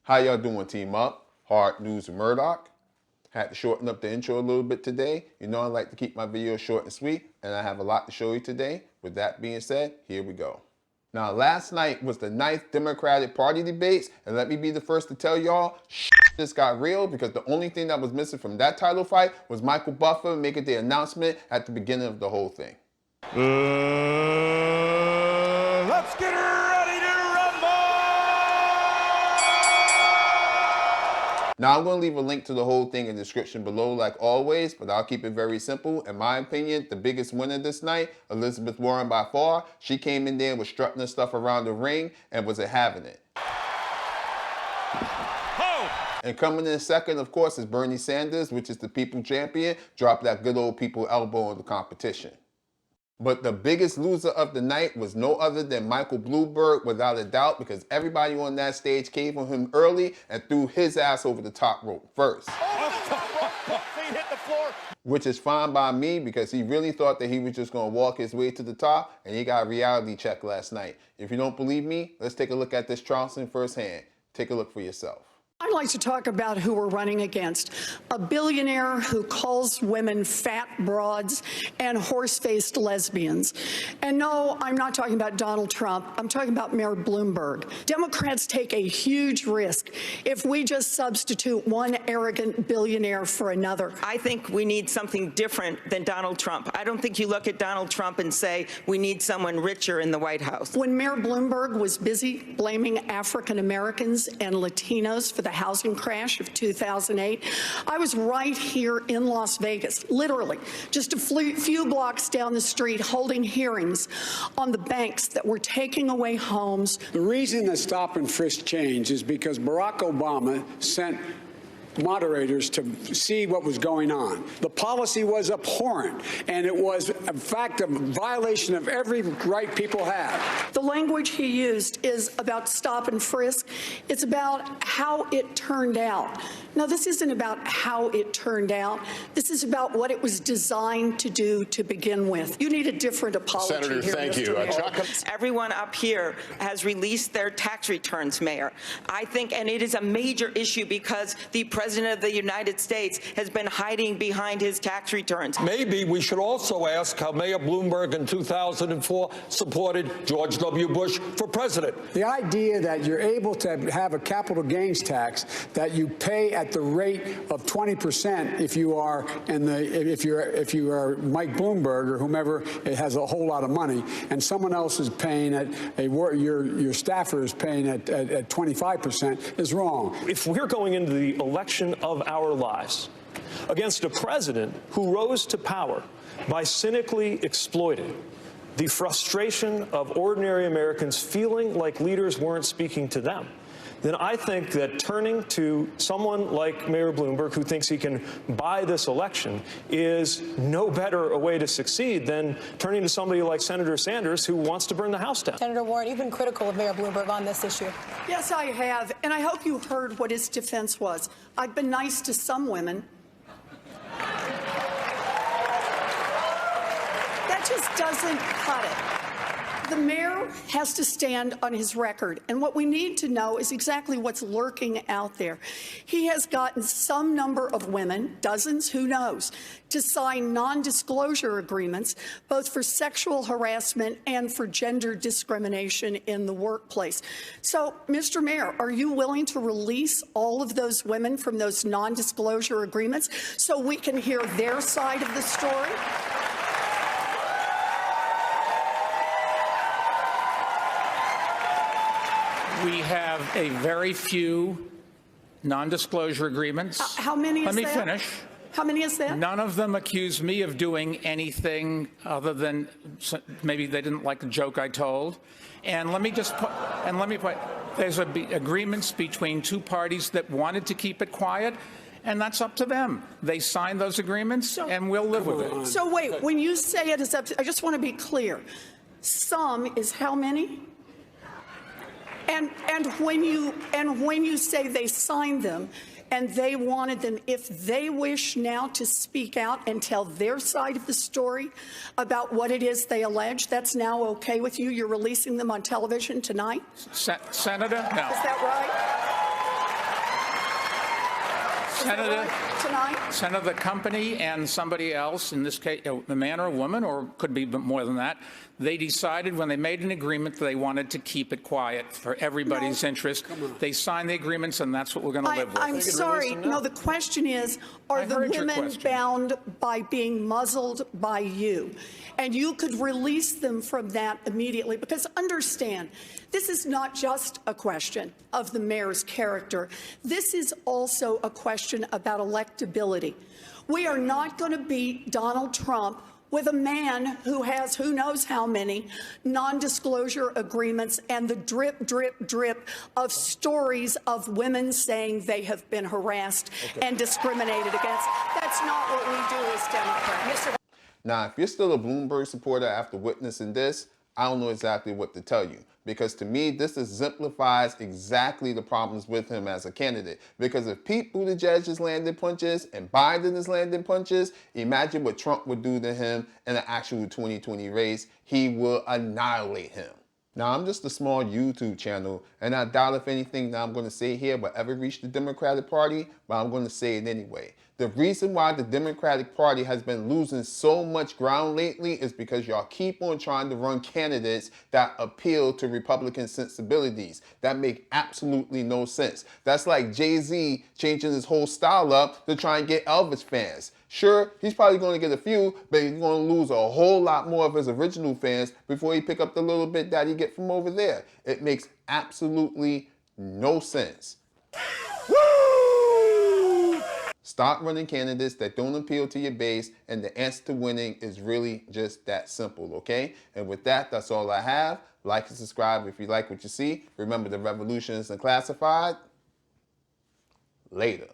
How y'all doing, Team Up? Hard News Murdock. Had to shorten up the intro a little bit today. You know I like to keep my videos short and sweet, and I have a lot to show you today. With that being said, here we go. Now, last night was the 9th Democratic Party debates, and let me be the first to tell y'all, this got real because the only thing that was missing from that title fight was Michael Buffer making the announcement at the beginning of the whole thing. Let's get ready to rumble! Now, I'm going to leave a link to the whole thing in the description below like always, but I'll keep it very simple. In my opinion, the biggest winner this night, Elizabeth Warren by far, she came in there with strutting her stuff around the ring and wasn't having it. And coming in second, of course, is Bernie Sanders, which is the people champion, dropped that good old people elbow in the competition. But the biggest loser of the night was no other than Michael Bloomberg, without a doubt, because everybody on that stage caved on him early and threw his ass over the top rope first. Feet hit the floor. Which is fine by me because he really thought that he was just going to walk his way to the top, and he got a reality check last night. If you don't believe me, let's take a look at this Charleston firsthand. Take a look for yourself. I'd like to talk about who we're running against. A billionaire who calls women fat broads and horse-faced lesbians. And no, I'm not talking about Donald Trump. I'm talking about Mayor Bloomberg. Democrats take a huge risk if we just substitute one arrogant billionaire for another. I think we need something different than Donald Trump. I don't think you look at Donald Trump and say we need someone richer in the White House. When Mayor Bloomberg was busy blaming African Americans and Latinos for the housing crash of 2008, I was right here in Las Vegas, literally just a few blocks down the street, holding hearings on the banks that were taking away homes. The reason that stop and frisk changed is because Barack Obama sent moderators to see what was going on. The policy was abhorrent, and it was, in fact, a violation of every right people have. The language he used is about stop and frisk. It's about how it turned out. Now, this isn't about how it turned out. This is about what it was designed to do to begin with. You need a different apology. Senator, here, thank Mr. you. Mayor. Chuck? Everyone up here has released their tax returns, Mayor. I think, and it is a major issue because the President of the United States has been hiding behind his tax returns. Maybe we should also ask how Mayor Bloomberg in 2004 supported George W. Bush for president. The idea that you're able to have a capital gains tax that you pay at the rate of 20% if you are if you are Mike Bloomberg or whomever has a whole lot of money, and someone else is paying at your staffer is paying at 25% is wrong. If we're going into the election of our lives against a president who rose to power by cynically exploiting the frustration of ordinary Americans feeling like leaders weren't speaking to them, then I think that turning to someone like Mayor Bloomberg, who thinks he can buy this election, is no better a way to succeed than turning to somebody like Senator Sanders, who wants to burn the House down. Senator Warren, you've been critical of Mayor Bloomberg on this issue. Yes, I have, and I hope you heard what his defense was. I've been nice to some women. That just doesn't cut it. The mayor has to stand on his record, and what we need to know is exactly what's lurking out there. He has gotten some number of women, dozens, who knows, to sign non-disclosure agreements, both for sexual harassment and for gender discrimination in the workplace. So, Mr. Mayor, are you willing to release all of those women from those non-disclosure agreements so we can hear their side of the story? We have a very few non-disclosure agreements. How many is that? Let me finish. How many is that? None of them accuse me of doing anything other than maybe they didn't like the joke I told. And let me just put, there's agreements between two parties that wanted to keep it quiet, and that's up to them. They signed those agreements, and we'll live with it. So wait, when you say it is up to, I just want to be clear. Some is how many? And when you say they signed them and they wanted them, if they wish now to speak out and tell their side of the story about what it is they allege, that's now okay with you? You're releasing them on television tonight? Senator, no. Is that right? Senator, the company and somebody else, in this case, a man or a woman, or could be more than that, they decided when they made an agreement that they wanted to keep it quiet for everybody's interest. They signed the agreements, and that's what we're going to live with. I'm sorry. No, the question is, are the women bound by being muzzled by you? And you could release them from that immediately. Because understand, this is not just a question of the mayor's character. This is also a question about electability. We are not going to beat Donald Trump with a man who has who knows how many non-disclosure agreements and the drip, drip, drip of stories of women saying they have been harassed and discriminated against. That's not what we do as Democrats. Now, if you're still a Bloomberg supporter after witnessing this, I don't know exactly what to tell you. Because to me, this exemplifies exactly the problems with him as a candidate. Because if Pete Buttigieg is landing punches and Biden is landing punches, imagine what Trump would do to him in an actual 2020 race. He will annihilate him. Now, I'm just a small YouTube channel, and I doubt if anything that I'm going to say here will ever reach the Democratic Party, but I'm going to say it anyway. The reason why the Democratic Party has been losing so much ground lately is because y'all keep on trying to run candidates that appeal to Republican sensibilities. That make absolutely no sense. That's like Jay-Z changing his whole style up to try and get Elvis fans. Sure, he's probably going to get a few, but he's going to lose a whole lot more of his original fans before he pick up the little bit that he get from over there. It makes absolutely no sense. Stop running candidates that don't appeal to your base, and the answer to winning is really just that simple, okay? And with that, that's all I have. Like and subscribe if you like what you see. Remember, the revolution is unclassified. Later.